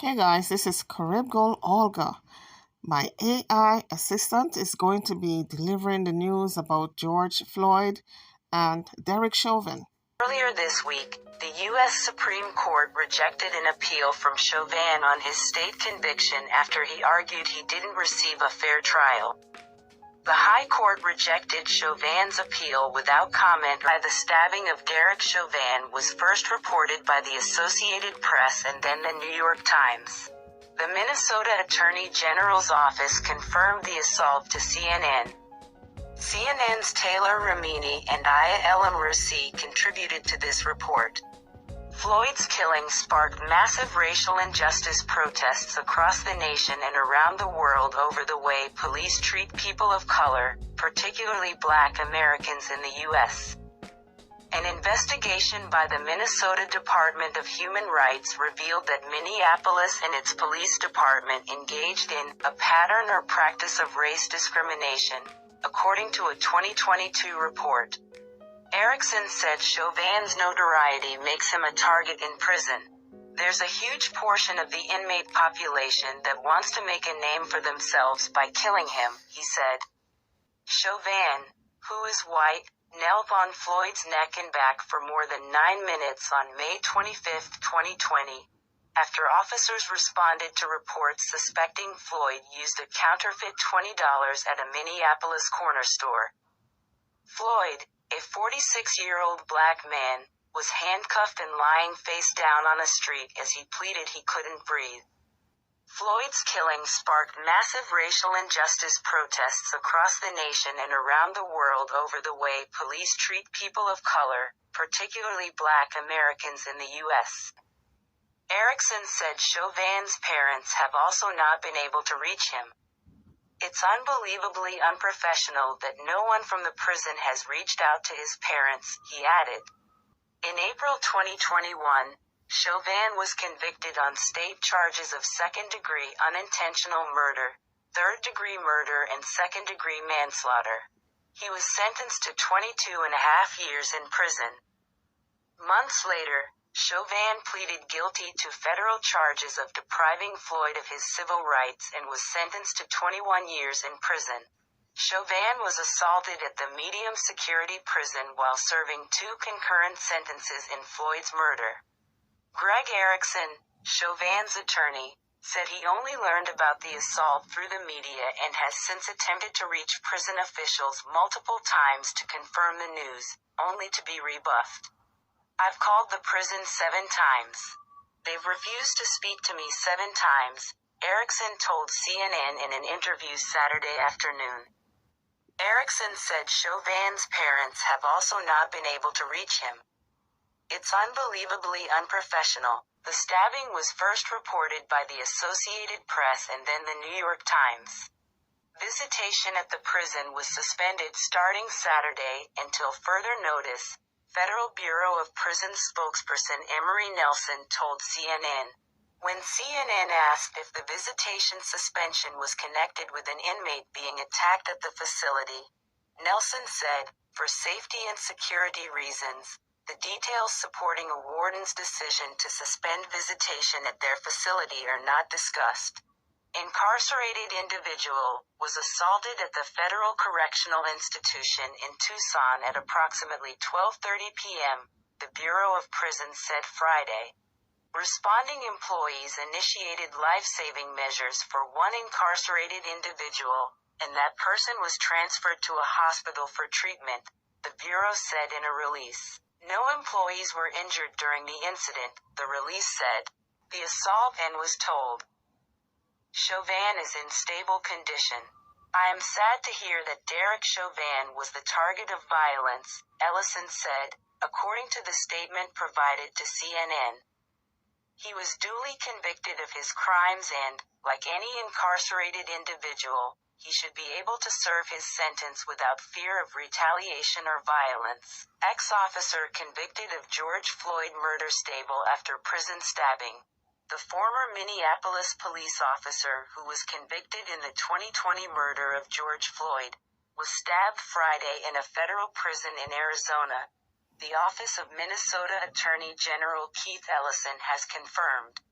Hey guys, this is Caribgol Olga. My AI assistant is going to be delivering the news about George Floyd and Derek Chauvin. Earlier this week, the U.S. Supreme Court rejected an appeal from Chauvin on his state conviction after he argued he didn't receive a fair trial. The High Court rejected Chauvin's appeal without comment. The stabbing of Derek Chauvin was first reported by the Associated Press and then the New York Times. The Minnesota Attorney General's office confirmed the assault to CNN. CNN's Taylor Ramini and Aya Elam-Russi contributed to this report. Floyd's killing sparked massive racial injustice protests across the nation and around the world over the way police treat people of color, particularly Black Americans in the U.S. An investigation by the Minnesota Department of Human Rights revealed that Minneapolis and its police department engaged in a pattern or practice of race discrimination, according to a 2022 report. Erickson said Chauvin's notoriety makes him a target in prison. There's a huge portion of the inmate population that wants to make a name for themselves by killing him, he said. Chauvin, who is white, knelt on Floyd's neck and back for more than 9 minutes on May 25, 2020, after officers responded to reports suspecting Floyd used a counterfeit $20 at a Minneapolis corner store. Floyd, a 46-year-old Black man, was handcuffed and lying face down on a street as he pleaded he couldn't breathe. Floyd's killing sparked massive racial injustice protests across the nation and around the world over the way police treat people of color, particularly Black Americans in the U.S. Erickson said Chauvin's parents have also not been able to reach him. It's unbelievably unprofessional that no one from the prison has reached out to his parents, he added. In April 2021, Chauvin was convicted on state charges of second-degree unintentional murder, third-degree murder and second-degree manslaughter. He was sentenced to 22.5 years in prison. Months later, Chauvin pleaded guilty to federal charges of depriving Floyd of his civil rights and was sentenced to 21 years in prison. Chauvin was assaulted at the medium security prison while serving 2 concurrent sentences in Floyd's murder. Greg Erickson, Chauvin's attorney, said he only learned about the assault through the media and has since attempted to reach prison officials multiple times to confirm the news, only to be rebuffed. I've called the prison 7 times. They've refused to speak to me 7 times, Erickson told CNN in an interview Saturday afternoon. Erickson said Chauvin's parents have also not been able to reach him. It's unbelievably unprofessional. The stabbing was first reported by the Associated Press and then the New York Times. Visitation at the prison was suspended starting Saturday until further notice, Federal Bureau of Prisons spokesperson Emery Nelson told CNN. When CNN asked if the visitation suspension was connected with an inmate being attacked at the facility, Nelson said, for safety and security reasons, the details supporting a warden's decision to suspend visitation at their facility are not discussed. Incarcerated individual was assaulted at the Federal Correctional Institution in Tucson at approximately 12:30 p.m., the Bureau of Prisons said Friday. Responding employees initiated life-saving measures for one incarcerated individual, and that person was transferred to a hospital for treatment, the Bureau said in a release. No employees were injured during the incident, the release said. The assault and was told. Chauvin is in stable condition. I am sad to hear that Derek Chauvin was the target of violence, Ellison said, according to the statement provided to CNN. He was duly convicted of his crimes and, like any incarcerated individual, he should be able to serve his sentence without fear of retaliation or violence. Ex-officer convicted of George Floyd murder stable after prison stabbing. The former Minneapolis police officer who was convicted in the 2020 murder of George Floyd was stabbed Friday in a federal prison in Arizona, the Office of Minnesota Attorney General Keith Ellison has confirmed.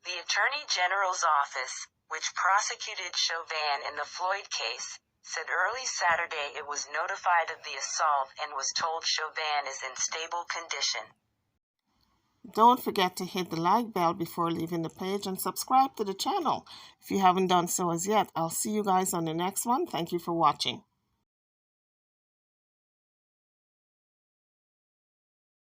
The Attorney General's office, which prosecuted Chauvin in the Floyd case, said early Saturday it was notified of the assault and was told Chauvin is in stable condition. Don't forget to hit the like bell before leaving the page and subscribe to the channel if you haven't done so as yet. I'll see you guys on the next one. Thank you for watching.